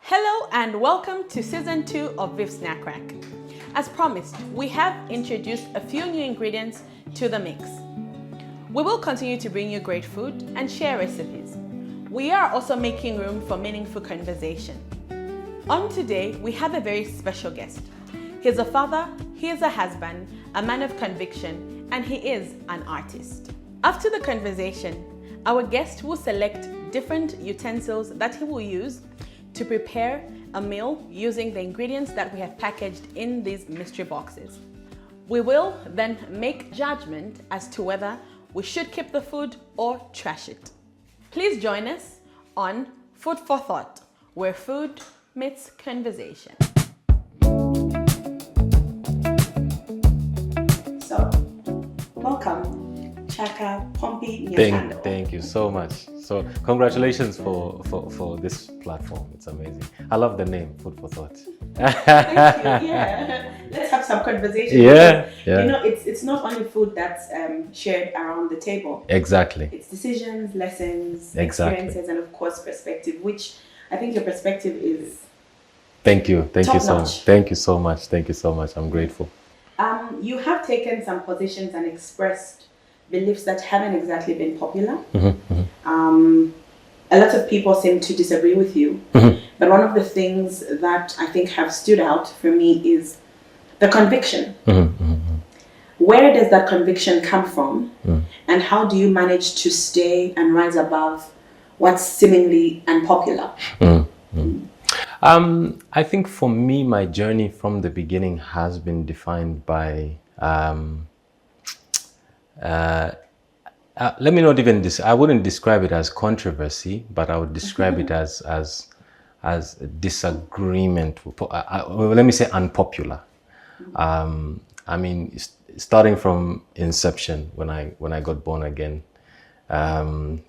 Hello and welcome to season 2 of Beef Snack Rack. As promised, we have introduced a few new ingredients to the mix. We will continue to bring you great food and share recipes. We are also making room for meaningful conversation. On today, we have a very special guest. He's a father, he is a husband, a man of conviction, and he is an artist. After the conversation, our guest will select different utensils that he will use to prepare a meal using the ingredients that we have packaged in these mystery boxes. We will then make judgment as to whether we should keep the food or trash it. Please join us on Food for Thought, where food meets conversation. So, welcome, Chaka, Pompi, Thank you so much. So congratulations for this platform. It's amazing. I love the name, Food for Thought. Thank you. Yeah, let's have some conversation. Yeah. You know, it's not only food that's shared around the table. Exactly. It's decisions, lessons, Exactly. experiences, and of course perspective. Which I think your perspective is. Thank you so much. Thank you so much. I'm grateful. You have taken some positions and expressed beliefs that haven't exactly been popular. A lot of people seem to disagree with you, but one of the things that I think have stood out for me is the conviction. Where does that conviction come from, and how do you manage to stay and rise above what's seemingly unpopular? I think for me, my journey from the beginning has been defined by let me not even I wouldn't describe it as controversy, but I would describe it as disagreement. Let me say unpopular. I mean, starting from inception, when I got born again, I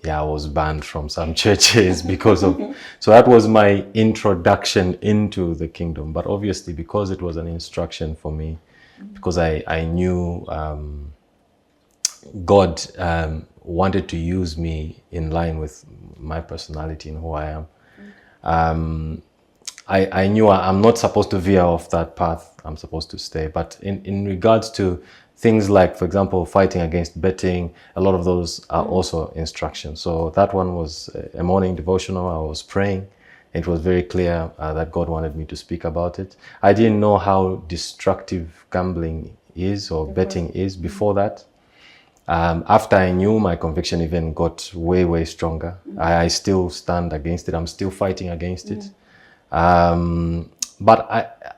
was banned from some churches because of. So that was my introduction into the kingdom. But obviously, because it was an instruction for me, because I knew. God wanted to use me in line with my personality and who I am. I knew I'm not supposed to veer off that path. I'm supposed to stay. But in regards to things like, for example, fighting against betting, a lot of those are also instructions. So that one was a morning devotional. I was praying. It was very clear that God wanted me to speak about it. I didn't know how destructive gambling is or betting is before that. After I knew, my conviction even got way stronger. I still stand against it. I'm still fighting against it. But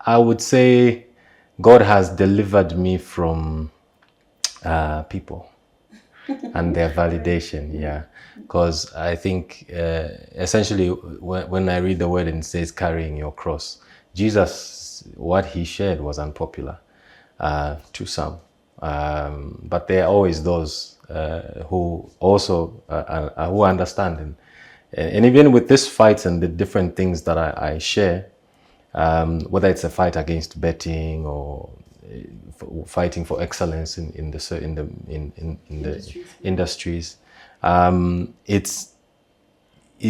I would say God has delivered me from people and their validation. Yeah, because I think essentially when I read the word and it says carrying your cross, Jesus, what he shared was unpopular to some. But there are always those who also who understand, and even with this fights and the different things that I share, whether it's a fight against betting or fighting for excellence in the industries,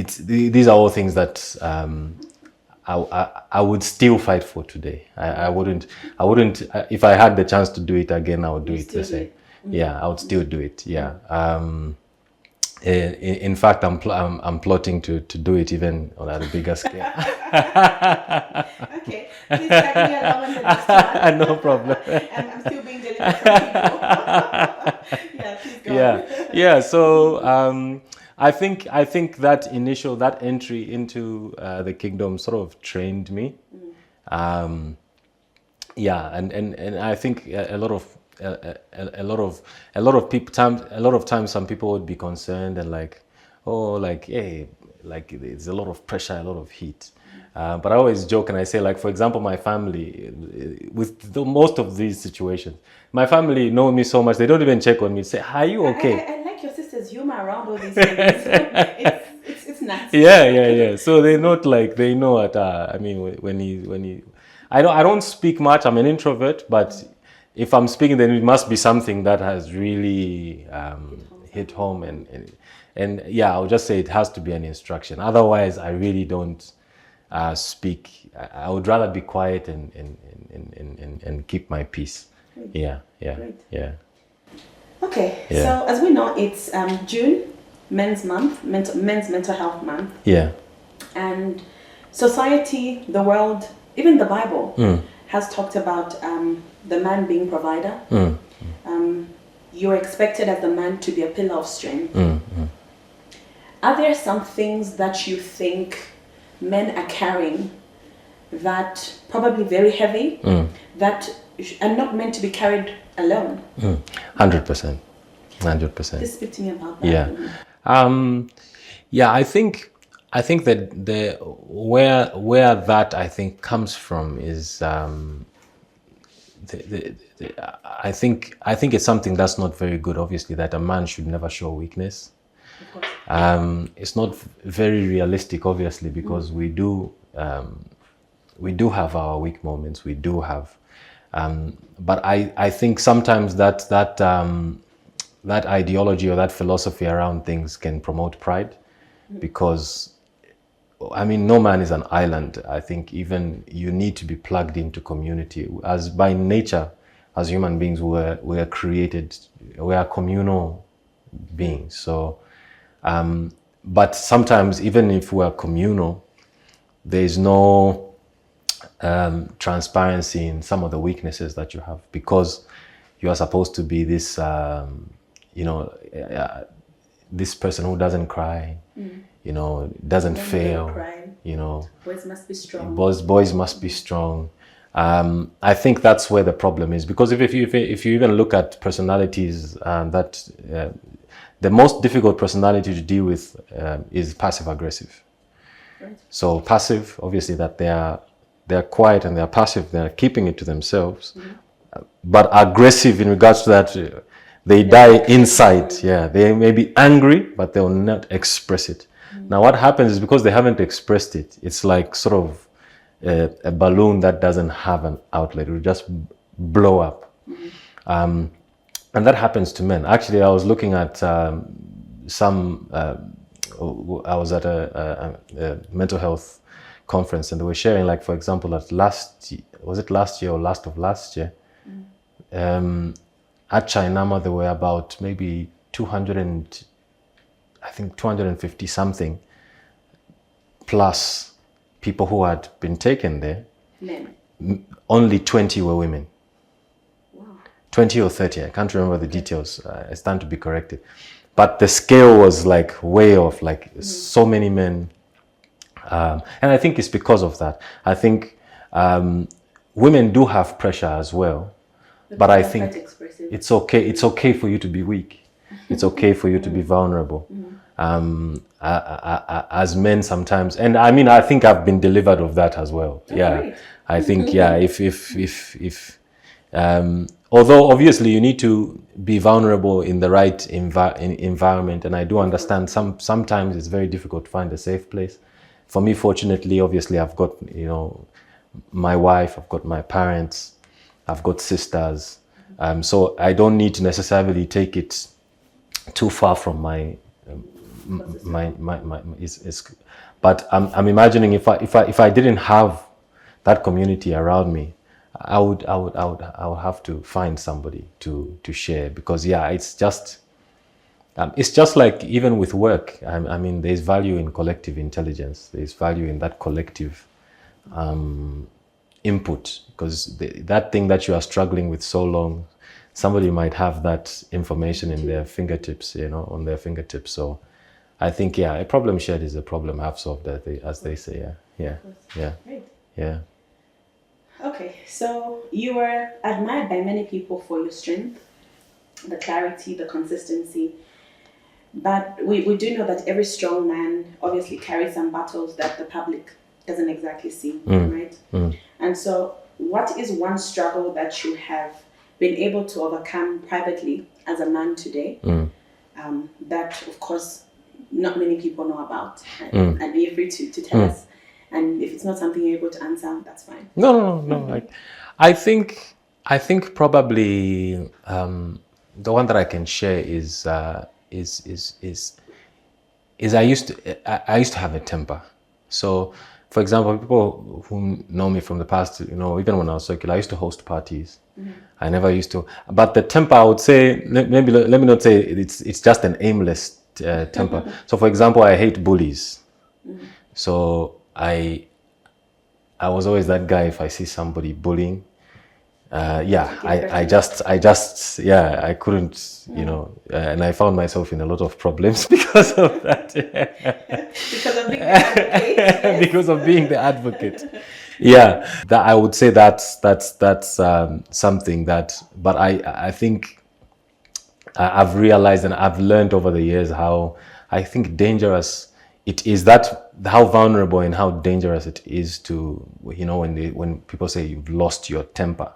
these are all things that. I would still fight for today. I wouldn't. If I had the chance to do it again, I would do it the same. Yeah, I would still do it. Yeah. In fact, I'm plotting to do it even on a bigger scale. Okay, please tag me along on the next one. No problem. And I'm still being delivered from people. Yeah, please go. Yeah. So. I think that entry into the kingdom sort of trained me. And I think a lot of times some people would be concerned and hey, there's a lot of pressure, a lot of heat. But I always joke and I say, for example, my family, with most of these situations, my family know me so much, they don't even check on me, say, are you okay? I like your sister's humor around all these things. It's nice. Yeah. So they know at, I mean, when he, I don't speak much, I'm an introvert, but if I'm speaking, then it must be something that has really hit home and yeah, I'll just say it has to be an instruction. Otherwise, I really don't speak. I would rather be quiet and keep my peace. Great. Yeah, yeah, Great. yeah. Okay, Yeah. so as we know, it's June, Men's Month, Men's Mental Health Month. Yeah. And society, the world, even the Bible has talked about the man being provider. You're expected as the man to be a pillar of strength. Are there some things that you think men are carrying that probably very heavy, that are not meant to be carried alone? 100%. 100%. Just speak to me about that. Yeah. Yeah, I think that where that I think comes from is I think it's something that's not very good. Obviously, that a man should never show weakness. Of course. It's not very realistic, obviously, because we do have our weak moments. We do have, but I think sometimes that ideology or that philosophy around things can promote pride, because I mean, no man is an island. I think even you need to be plugged into community. As by nature, as human beings, we are created, we are communal beings. So, but sometimes even if we are communal, there is no transparency in some of the weaknesses that you have, because you are supposed to be this, this person who doesn't cry, doesn't fail, Boys must be strong. Boys must be strong. I think that's where the problem is, because if you even look at personalities, the most difficult personality to deal with is passive aggressive. Right. So passive, obviously, that they're quiet and they're passive, they're keeping it to themselves, but aggressive in regards to that. They die inside. Yeah, they may be angry, but they will not express it. Now, what happens is, because they haven't expressed it, it's like sort of a balloon that doesn't have an outlet. It will just blow up. And that happens to men. Actually, I was looking at I was at a mental health conference, and they were sharing, like, for example, that last year or last of last year, at Chainama, there were about maybe 250 something plus people who had been taken there. Men. Only 20 were women. Wow. 20 or 30, I can't remember the details. I stand to be corrected. But the scale was like way off, like so many men. And I think it's because of that. I think women do have pressure as well. But I think it's okay. It's okay for you to be weak. It's okay for you to be vulnerable. As men sometimes, and I mean, I think I've been delivered of that as well. Great. I think if although obviously you need to be vulnerable in the right environment, and I do understand sometimes it's very difficult to find a safe place. For me, fortunately, obviously, I've got my wife, I've got my parents, I've got sisters, so I don't need to necessarily take it too far from but I'm imagining if I didn't have that community around me, I would have to find somebody to share, because it's just like even with work. I mean, there's value in collective intelligence. There's value in that collective input, because that thing that you are struggling with so long, somebody might have that information in their fingertips, on their fingertips. So I think, a problem shared is a problem half solved, as they say. Yeah. Great. Yeah. Okay, so you were admired by many people for your strength, the clarity, the consistency. But we do know that every strong man obviously carries some battles that the public doesn't exactly see, right? And so what is one struggle that you have been able to overcome privately as a man today, that, of course, not many people know about? And be free to tell us. And if it's not something you're able to answer, that's fine. No. I think probably the one that I can share is I used to have a temper. So for example, people who know me from the past, even when I was circular, I used to host parties. I never used to. But the temper, I would say, let me not say it's just an aimless temper. So, for example, I hate bullies. So I was always that guy. If I see somebody bullying, I couldn't, and I found myself in a lot of problems because of that. Because of being the advocate. Yes. Because of being the advocate. Yeah, that I would say that's something that, but I think I've realized and I've learned over the years how I think dangerous it is, that how vulnerable and how dangerous it is to, when people say you've lost your temper.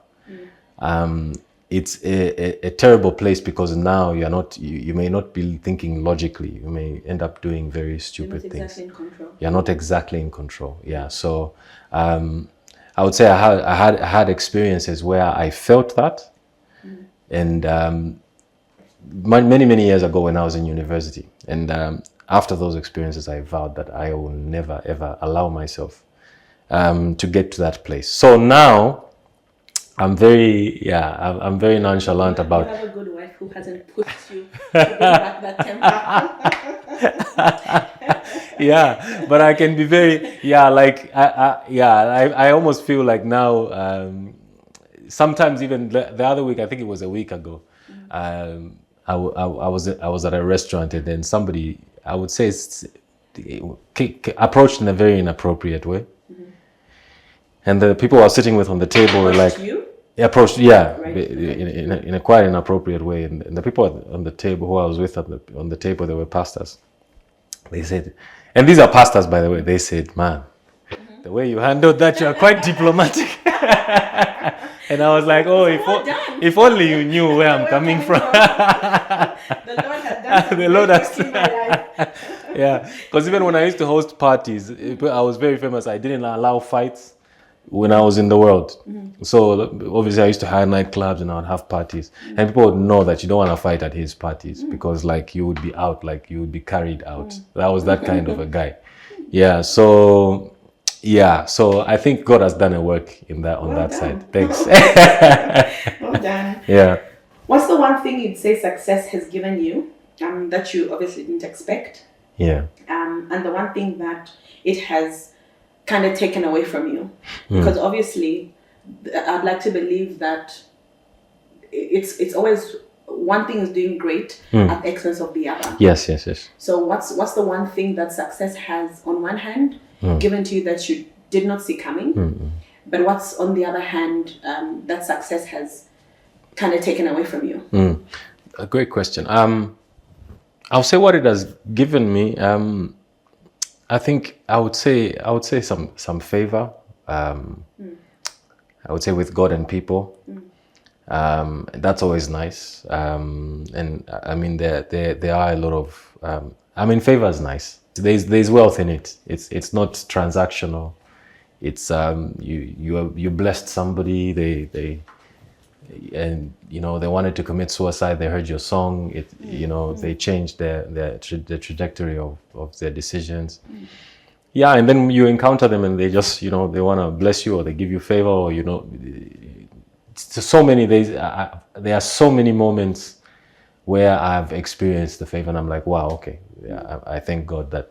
It's a terrible place, because now you may not be thinking logically. You may end up doing very stupid things. You're not exactly in control. You're not exactly in control. Yeah. So I would say I had experiences where I felt that, and many years ago when I was in university, and after those experiences, I vowed that I will never ever allow myself to get to that place. So now I'm very nonchalant about. You have a good wife who hasn't pushed you to bring back that temper. Yeah, but I can be very, I almost feel like now, sometimes even the other week, I think it was a week ago, I was at a restaurant, and then somebody, I would say, approached in a very inappropriate way. And the people I was sitting with on the table were like, you? Approached, in a quite inappropriate way. And the people on the table who I was with on the table, they were pastors. They said, and these are pastors, by the way, they said, man, the way you handled that, you are quite diplomatic. And I was like, oh, if only you knew where I'm coming from. The Lord has done The Lord has in my life. Yeah, because even when I used to host parties, I was very famous. I didn't allow fights when I was in the world. So obviously I used to hire nightclubs and I would have parties. And people would know that you don't want to fight at his parties because you would be out, you would be carried out. That was that kind of a guy. Yeah, so I think God has done a work on that side. Thanks. Well done. Yeah. What's the one thing you'd say success has given you that you obviously didn't expect? Yeah. And the one thing that it has kind of taken away from you, because obviously I'd like to believe that it's always one thing is doing great at the expense of the other. Yes. So what's the one thing that success has on one hand given to you that you did not see coming, but what's on the other hand that success has kind of taken away from you? A great question. I'll say what it has given me. I think I would say some favor. I would say with God and people. That's always nice. And I mean there are a lot of favor is nice. There's wealth in it. It's not transactional. It's you blessed somebody. They wanted to commit suicide. They heard your song. They changed the trajectory of their decisions. Yeah, and then you encounter them and they just they want to bless you, or they give you favor, or so many days. There are so many moments where I've experienced the favor and I'm like, wow, okay, yeah, I thank God that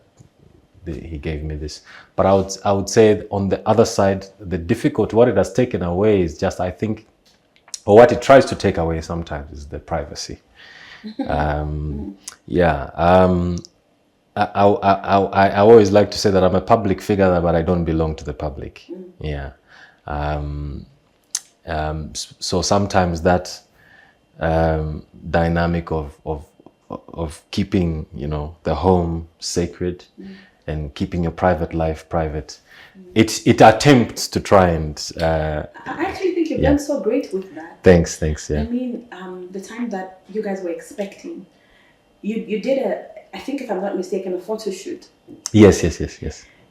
He gave me this. But I would say on the other side, the difficult, what it has taken away is just, I think, or what it tries to take away sometimes is the privacy. I always like to say that I'm a public figure, but I don't belong to the public. Yeah. So sometimes that dynamic of keeping, the home sacred and keeping your private life private, it attempts to try and. I actually think you've done so great with that. Thanks. Yeah. I mean, the time that you guys were expecting, you did I think if I'm not mistaken, a photo shoot. Yes.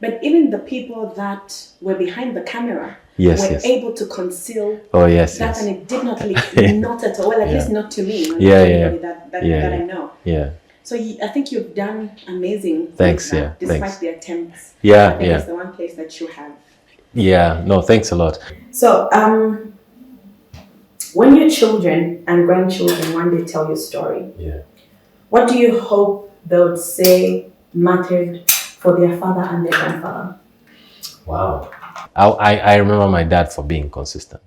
But even the people that were behind the camera were able to conceal that, and it did not leak, not at all. Well, at least not to me. That I know. Yeah. So I think you've done amazing. Thanks, things, yeah, despite thanks. the attempts. Yeah, I think yeah. it's the one place that you have. Yeah, no, thanks a lot. So, when your children and grandchildren one day tell your story, Yeah. what do you hope they would say mattered for their father and their grandfather? Wow. I remember my dad for being consistent.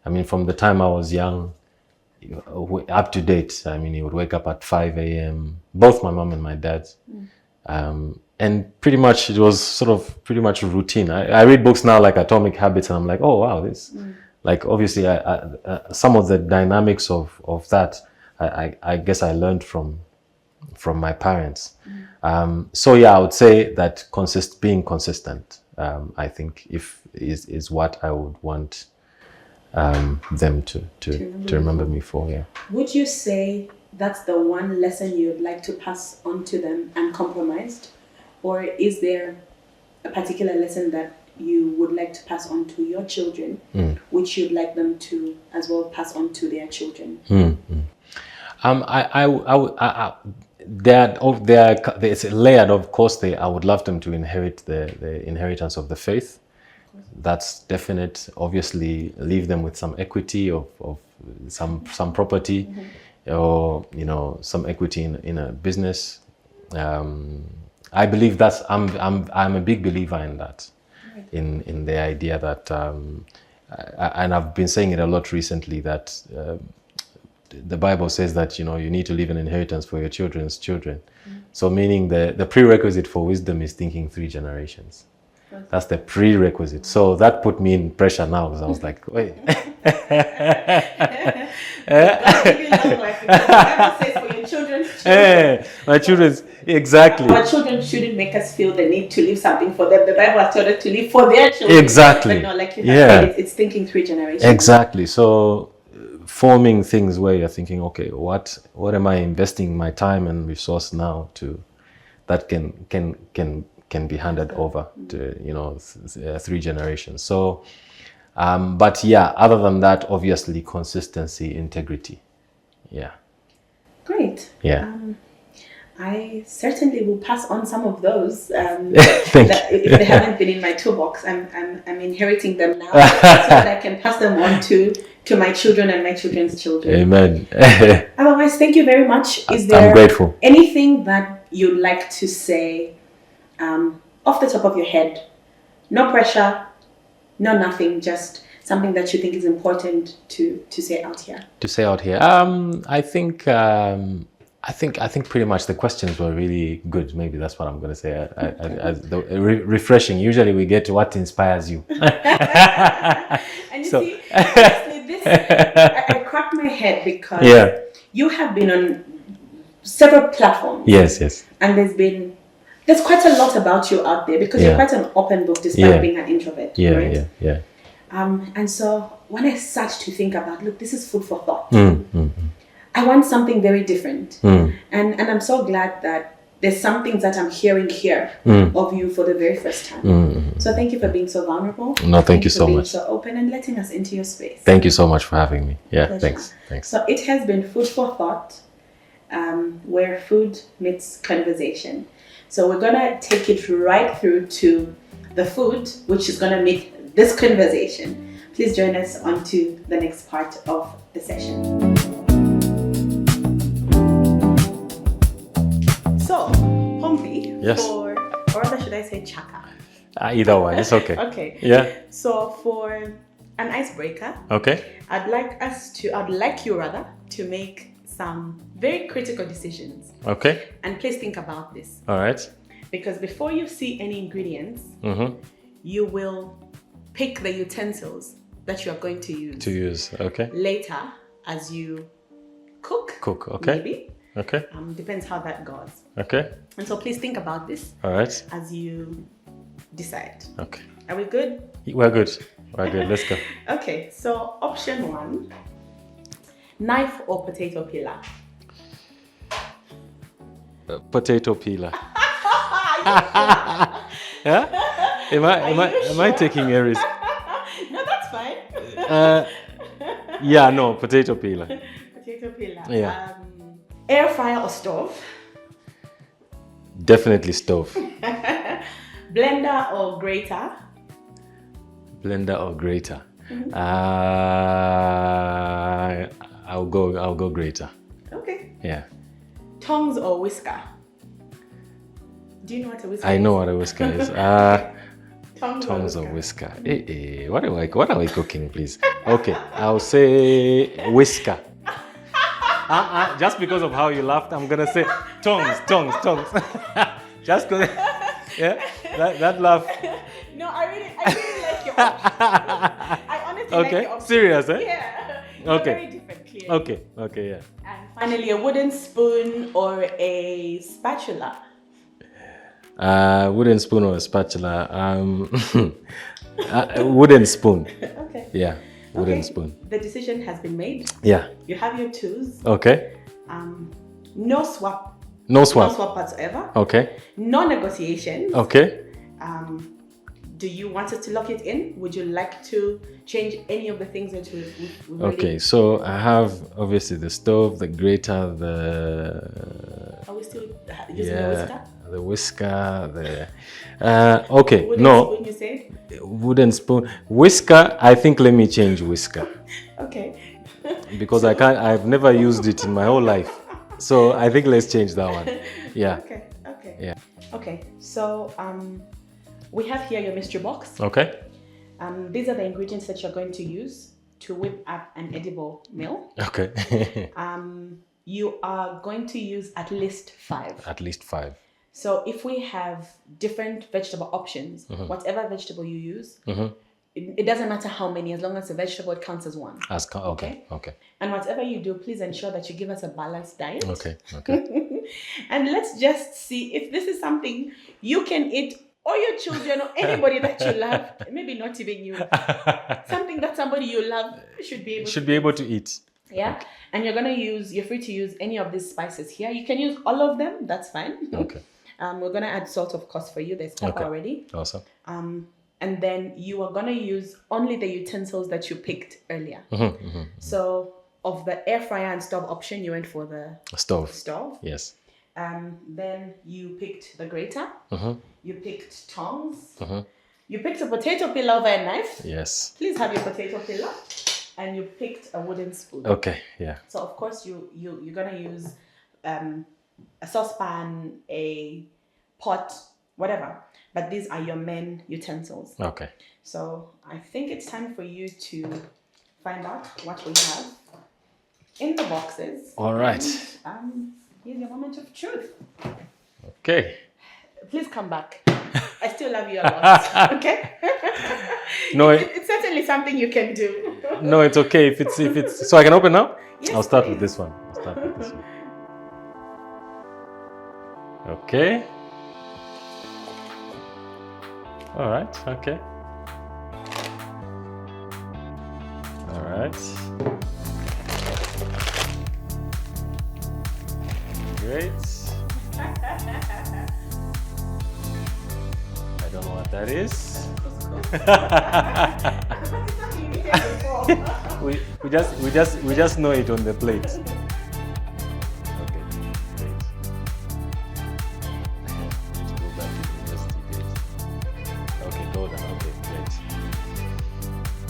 I mean, from the time I was young, up to date, I mean, he would wake up at 5 a.m., both my mom and my dad. And pretty much it was sort of pretty much a routine. I read books now like Atomic Habits, and I'm like, oh, wow, this, like, obviously, some of the dynamics of that, I guess I learned from my parents. So yeah, I would say that being consistent, I think is what I would want them to remember me for. Yeah. Would you say that's the one lesson you'd like to pass on to them uncompromised? Or is there a particular lesson that you would like to pass on to your children, which you'd like them to as well pass on to their children? It's layered. Of course, I would love them to inherit the inheritance of the faith. That's definite. Obviously, leave them with some equity of some property, or some equity in a business. I believe that's I'm a big believer in that, in the idea that and I've been saying it a lot recently, that the Bible says that you need to leave an inheritance for your children's children. So meaning the prerequisite for wisdom is thinking 3 generations. That's the prerequisite. So that put me in pressure now, because I was like, wait. My children's, exactly. Our children shouldn't make us feel the need to leave something for them. The Bible has told us to leave for their children. Exactly. But no, like you have said, it's thinking 3 generations. Exactly. So forming things where you're thinking, okay, what am I investing my time and resource now to that can be handed over to 3 generations. So but yeah, other than that, obviously consistency, integrity. Yeah. Great. Yeah. I certainly will pass on some of those. If they haven't been in my toolbox, I'm inheriting them now, so that I can pass them on to my children and my children's children. Amen. Otherwise, thank you very much. Is there I'm grateful. anything that you'd like to say off the top of your head? No pressure, no nothing, just something that you think is important to say out here. To say out here, I think pretty much the questions were really good. Maybe that's what I'm going to say. Refreshing. Usually we get to what inspires you. And you see, honestly, this I cracked my head because you have been on several platforms. Yes. And there's quite a lot about you out there, because you're quite an open book despite being an introvert. Right? Yeah. And so when I start to think about, look, this is food for thought. I want something very different. And I'm so glad that there's some things that I'm hearing here of you for the very first time. So thank you for being so vulnerable. No, thank you so being much. so open and letting us into your space. Thank you so much for having me. Yeah, Pleasure. Thanks. So it has been food for thought, where food meets conversation. So we're gonna take it right through to the food, which is gonna meet this conversation. Please join us on to the next part of the session. So, Pompi, Yes. or rather should I say Chaka? Either one, it's okay. Okay. Yeah. So for an icebreaker, Okay. I'd like you to make some very critical decisions. Okay. And please think about this. All right. Because before you see any ingredients, you will pick the utensils that you are going to use. Okay. Later, as you cook. Okay. Maybe. Okay. Depends how that goes. Okay. And so please think about this. All right. As you decide. Okay. Are we good? We're good. Let's go. Okay. So option 1, knife or potato peeler? Potato peeler. Yeah? Am I taking a risk? No, that's fine. Yeah, no, potato peeler. Potato peeler. Yeah. Air fryer or stove? Definitely stove. Blender or grater? Blender or grater? I'll go grater. Okay. Yeah. Tongs or whisker? Do you know what a whisker is? I know what a whisker is. Tongs or whisker. What are we cooking, please? Okay, I'll say whisker. Just because of how you laughed, I'm gonna say tongs. Just because, yeah, that laugh. No, I really like your option. I honestly like your option. Serious, eh? Yeah. Okay. Very different, clearly. Okay, yeah. And finally, a wooden spoon or a spatula? Wooden spoon or a spatula? Wooden spoon. Okay. Yeah, wooden spoon. The decision has been made. Yeah. You have your tools. Okay. No swap. No swap. No swap whatsoever. Okay. No negotiations. Okay. Do you want us to lock it in? Would you like to change any of the things that we've Okay, so I have obviously the stove, the grater, Are we still using the whisker? the whisker, okay, Wooden no. spoon, you said? Wooden spoon. Whisker, I think let me change whisker. Okay. Because I've never used it in my whole life. So I think let's change that one. Yeah. Okay. Yeah. Okay, so we have here your mystery box. Okay. These are the ingredients that you're going to use to whip up an edible meal. Okay. You are going to use at least 5. At least 5. So if we have different vegetable options, whatever vegetable you use, it doesn't matter how many, as long as the vegetable, it counts as one. Okay. And whatever you do, please ensure that you give us a balanced diet. Okay. And let's just see if this is something you can eat, or your children, or anybody that you love. Maybe not even you. Something that somebody you love should be able to eat. Yeah. Okay. And you're free to use any of these spices here. You can use all of them. That's fine. Okay. We're going to add salt, of course, for you. There's pepper already. Awesome. And then you are going to use only the utensils that you picked earlier. So of the air fryer and stove option, you went for the stove. Yes. Then you picked the grater. You picked tongs. You picked a potato peeler over a knife. Yes. Please have your potato peeler. And you picked a wooden spoon. Okay, yeah. So of course you're gonna use a saucepan, a pot, whatever. But these are your main utensils. Okay. So I think it's time for you to find out what we have in the boxes. All right. And, here's your moment of truth. Okay. Please come back. I still love you a lot. Okay? No, it's certainly something you can do. No, it's okay. If it's so I can open now? Yes, I'll start please. with this one. Okay. All right. Okay. All right. Great. I don't know what that is. we just know it on the plate. Okay, great. Let's go back to the university days. Okay, go down. Okay, great.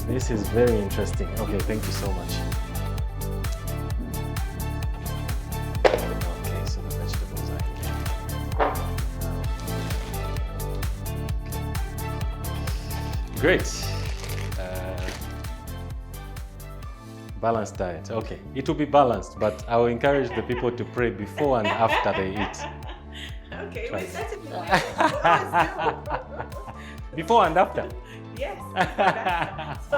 This is very interesting. Okay, thank you so much. Okay, so the vegetables are here. Great. Balanced diet. Okay, it will be balanced, but I will encourage the people to pray before and after they eat. Okay, we certainly Before and after. Yes. So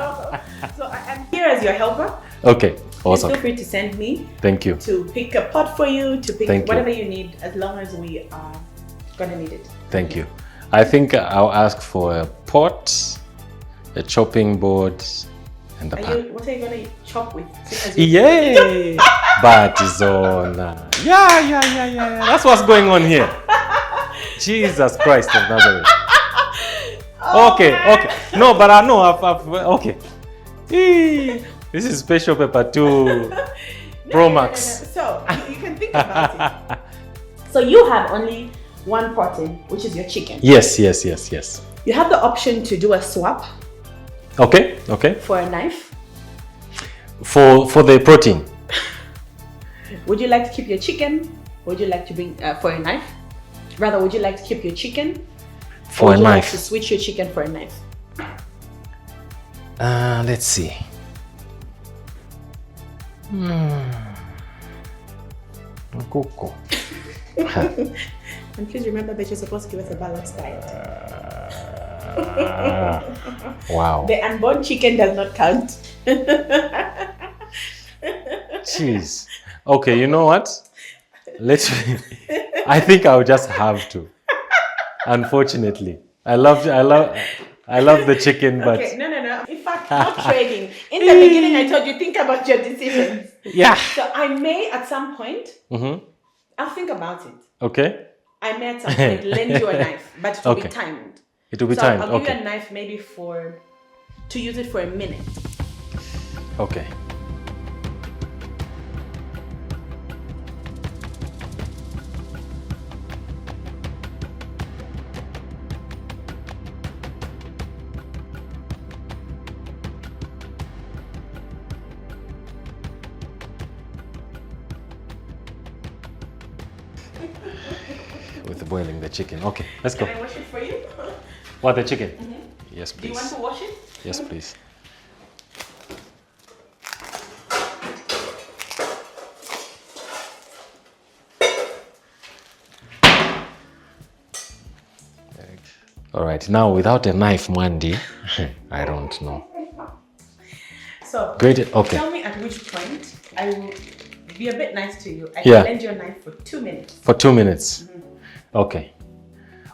I'm here as your helper. Okay, awesome. Feel free to send me. Thank you. To pick a pot for you, to pick Thank whatever you. you need, as long as we are gonna need it. Thank you. I think I'll ask for a pot, a chopping board, and a pan. What are you gonna chop with? Yay! Batizona. Yeah. That's what's going on here. Jesus Christ of Nazareth. Oh, okay. No, but I know I've okay. This is special pepper 2 Pro Max. So you can think about it. So you have only one portion, which is your chicken. Yes. You have the option to do a swap. Okay. For a knife. For the protein. Would you like to keep your chicken? Would you like to bring for a knife? Rather, would you like to keep your chicken? For a knife. Would you like to switch your chicken for a knife? Let's see. Coco. And please remember that you're supposed to give us a balanced diet. Wow. The unborn chicken does not count. Jeez. Okay, you know what? I think I'll just have to. Unfortunately. I love the chicken, but... Okay, no. In fact, not trading. In the beginning, I told you, think about your decisions. Yeah. So I may, at some point, I'll think about it. Okay. I may, at some point, lend you a knife, but it will be timed. It will be timed, I'll give you a knife maybe to use it for a minute. Okay. With boiling the chicken. Okay, let's go. Can I wash it for you? What, the chicken? Yes, please. Do you want to wash it? Yes, please. All right, now without a knife, Mandy, I don't know. So, great. Okay. Tell me at which point I will be a bit nice to you. I can lend you a knife for 2 minutes. For 2 minutes? Okay.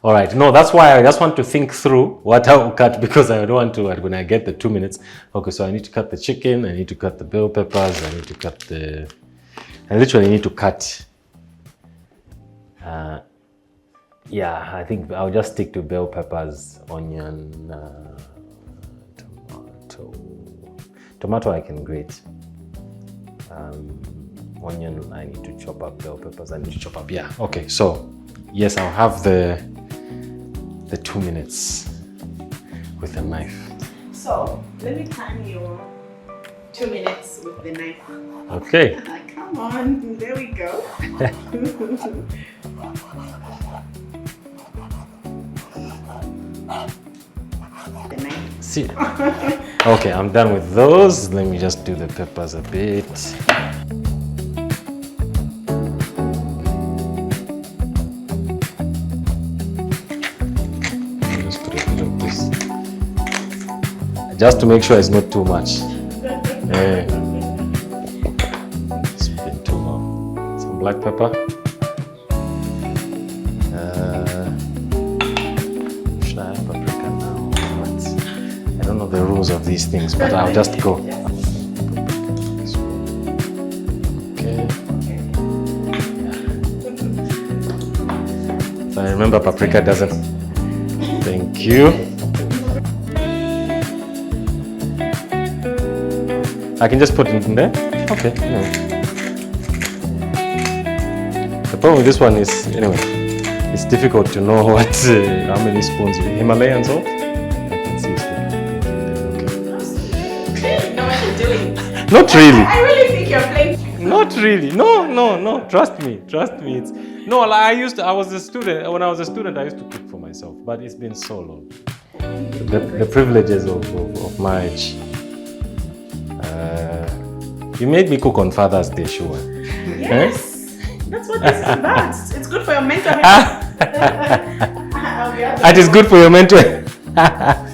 All right. No, that's why I just want to think through what I will cut, because I don't want to, when I get the 2 minutes. Okay, so I need to cut the chicken, I need to cut the bell peppers, I need to cut I literally need to cut. Yeah, I think I'll just stick to bell peppers, onion, tomato I can grate. Onion I need to chop up, bell peppers I need to chop up. Yeah, okay, so yes, I'll have the 2 minutes with a knife. So let me time you 2 minutes with the knife. Okay. Come on, there we go. The knife. See. Okay, I'm done with those. Let me just do the peppers a bit. Just put a bit of this, just to make sure it's not too much. It's been too long. Some black pepper. Should I have paprika now? I don't know the rules of these things, but I'll just go. Okay. So I remember paprika doesn't. Thank you. I can just put it in there? Okay. No. The problem with this one is, anyway, it's difficult to know what, how many spoons. Himalayan salt? I can see it's Okay. You know what you're doing. Not really. I really think you're playing. Not really. No. Trust me. It's no. I was a student. When I was a student, I used to cook for myself. But it's been so long. The privileges of marriage. You made me cook on Father's Day, sure. Yes. That's what this is about. It's good for your mental health. It is good for your mental health.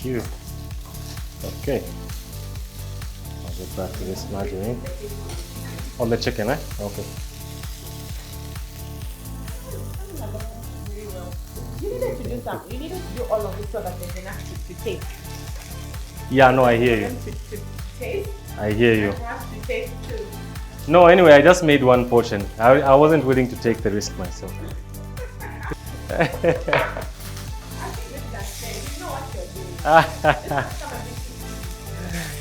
you. Okay. I'll get back to this margarine. On the chicken, eh? Okay. You needed to do something. You needed to do all of this so that there's enough to taste. Yeah, no, I hear you. To taste. I hear you. Perhaps to taste too. No, anyway, I just made one portion. I wasn't willing to take the risk myself. I think this is unfair. You know what you're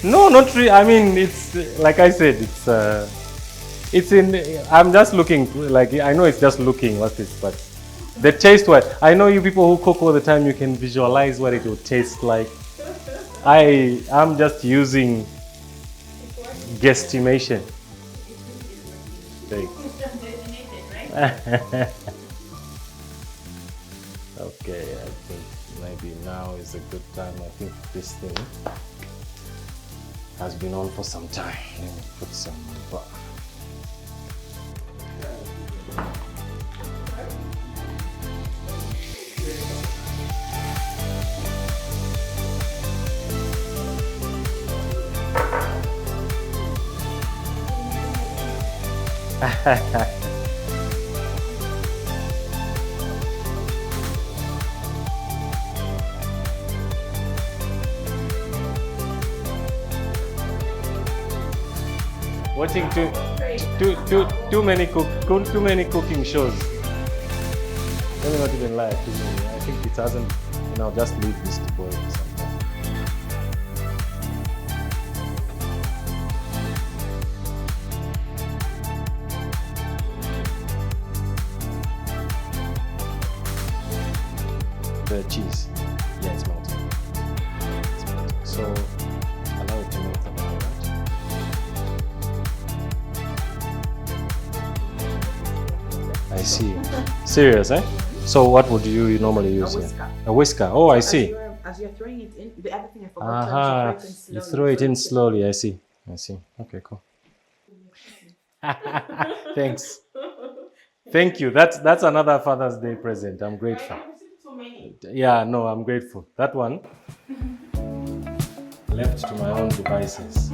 doing. No, not really. I mean, it's like I said, it's in. I'm just looking. Like I know it's just looking what is, but the taste. What I know, you people who cook all the time, you can visualize what it will taste like. I'm just using guesstimation. Okay, I think maybe now is a good time. I think this thing has been on for some time. Let me put some butter. Watching too many cooking shows. Let me not even lie. Too many. I think it hasn't. Just leave this to boil for some time. The cheese, yeah, it's melting. So allow it to melt about that. I see. Serious, eh? So what would you normally use here? A whisker. Oh, I see. As you're throwing it in, the other thing I forgot. You throw it in slowly. I see. Okay, cool. Thanks. Thank you. That's another Father's Day present. I'm grateful. Yeah, no, I'm grateful. That one left to my own devices.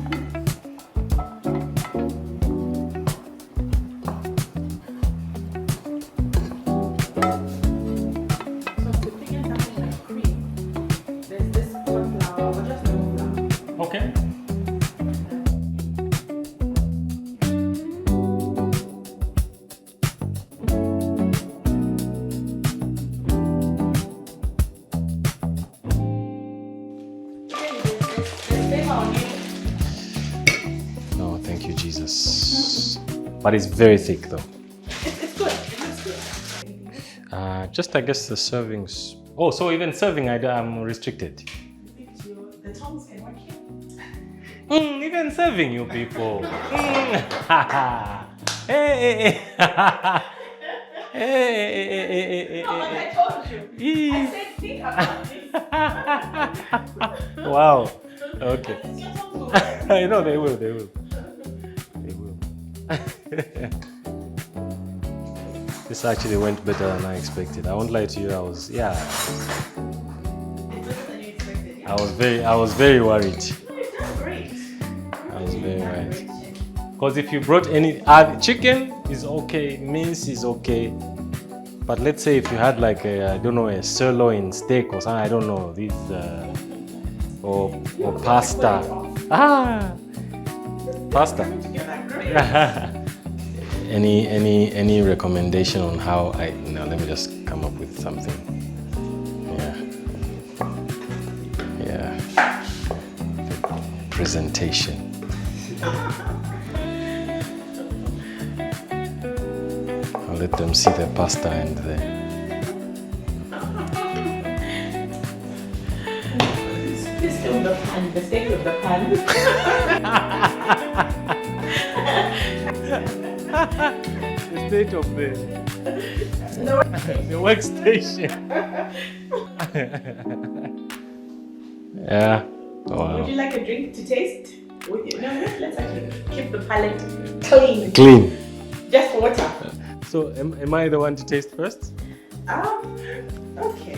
Okay. No, thank you, Jesus. But it's very thick, though. It's good. It looks good. Just, I guess, the servings. Oh, so even serving, I'm restricted. The tongs can work here. Even serving, you people. Hey. Hey. No, like I told you. I said think about this. Wow. Okay. I know they will. This actually went better than I expected. I won't lie to you. I was very worried. No, you've done great. I was very worried. Because if you brought any chicken is okay, mince is okay, but let's say if you had like a sirloin steak or something, I don't know, these or pasta. Pasta. Any recommendation on how let me just come up with something. Yeah. Presentation. I'll let them see the pasta and Please film the pan, the steak of the pan. the state of the workstation. Yeah. Wow. Would you like a drink to taste? No, let's actually keep the palate clean. Clean. Just water. So, am I the one to taste first? Okay.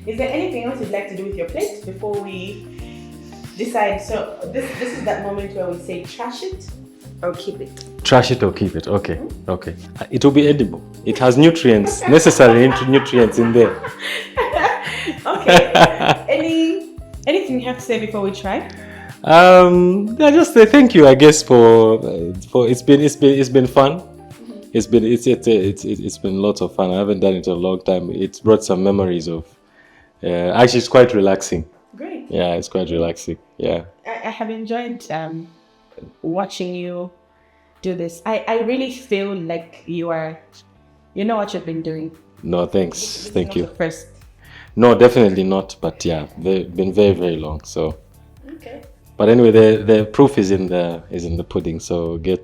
Is there anything else you'd like to do with your plate before we decide? So this is that moment where we say trash it or keep it. Trash it or keep it. Okay. Okay. It will be edible. It has nutrients, necessary nutrients in there. Okay. Anything you have to say before we try? I just say thank you, I guess, for it's been fun. It's been lots of fun. I haven't done it in a long time. It's brought some memories of. Actually, it's quite relaxing. Great. Yeah, it's quite relaxing. Yeah. I have enjoyed watching you do this. I really feel like you know what you've been doing. No, thanks. Thank you. First. No, definitely not. But yeah, they've been very, very long. So. Okay. But anyway, the proof is in the pudding. So get.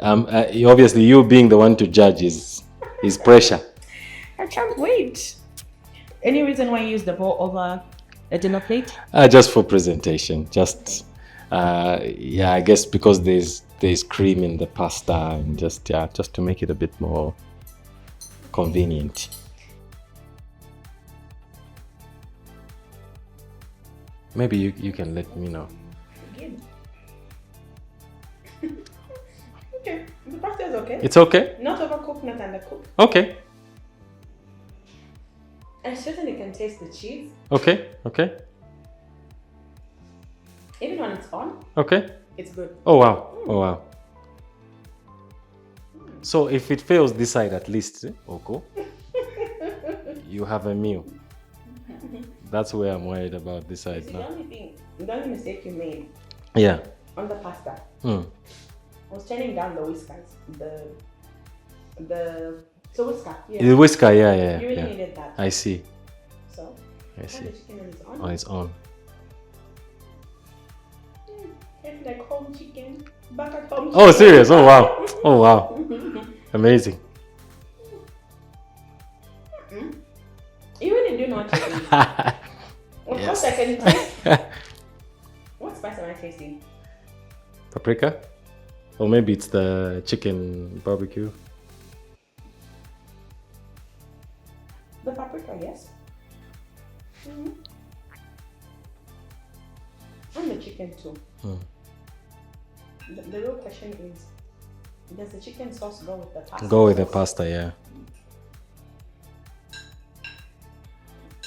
Obviously, you being the one to judge is pressure. I can't wait. Any reason why you use the bowl over a dinner plate? Just for presentation. Just I guess because there's cream in the pasta and just to make it a bit more convenient. Maybe you can let me know. Okay, the pasta is okay. It's okay? Not overcooked, not undercooked. Okay. I certainly can taste the cheese. Okay. Even when it's on, okay. it's good. Oh wow. So if it fails this side at least, okay, you have a meal. That's where I'm worried about this side now. The only mistake you made. Yeah. On the pasta. I was turning down the whiskers. The whisker. Yeah. The whisker, yeah. You really needed that. I see. So. I see. The chicken on its own. On its own. It's like home chicken. Back at home. Oh, serious? Oh wow. Amazing. You really do know what you're doing. Of course I can taste. What spice am I tasting? Paprika? Or maybe it's the chicken barbecue. The paprika, yes. And the chicken too. The real question is, does the chicken sauce go with the pasta? Go with the pasta, yeah.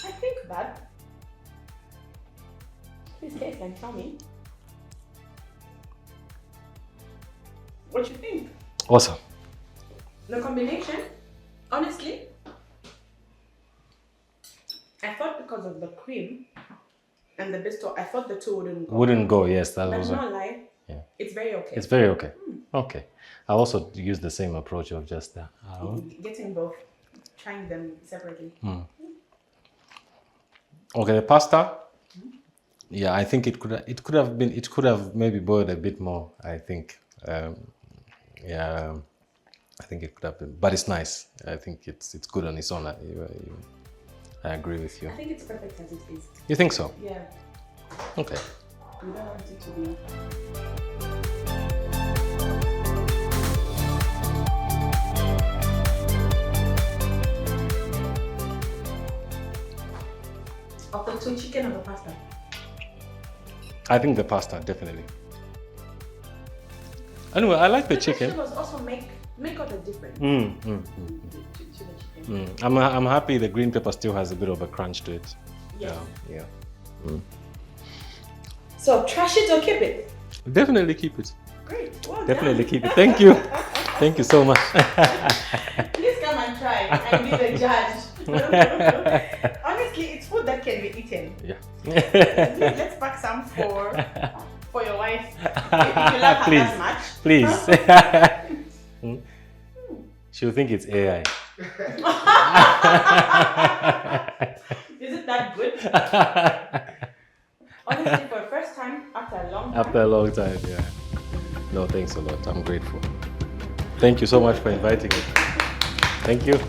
I think that. Please taste and tell me what you think. Awesome. The combination, honestly, I thought because of the cream and the bisto, I thought the two wouldn't go. Yes, that was. But not lie. Yeah. It's very okay. It's very okay. Okay. I also use the same approach of just getting both, trying them separately. Okay, the pasta. Yeah, I think it could have maybe boiled a bit more. I think. I think it could have been, but it's nice. I think it's good on its own. I agree with you. I think it's perfect as it is. You think so? Yeah. Okay. We don't want it to be. Of the two, chicken or the pasta? I think the pasta, definitely. Anyway, I like the chicken. The also make all the difference to the chicken. I'm happy the green pepper still has a bit of a crunch to it. Yes. Yeah. So trash it or keep it? Definitely keep it. Great. Well Definitely done. keep it. Thank you. Thank you so much. Please come and try and be the judge. Honestly, it's food that can be eaten. Yeah. Let's pack some for your wife. If you love her as much. Please. She'll think it's AI. Is it that good? Honestly, for the first time after a long time. After a long time, yeah. No, thanks a lot. I'm grateful. Thank you so much for inviting me. Thank you.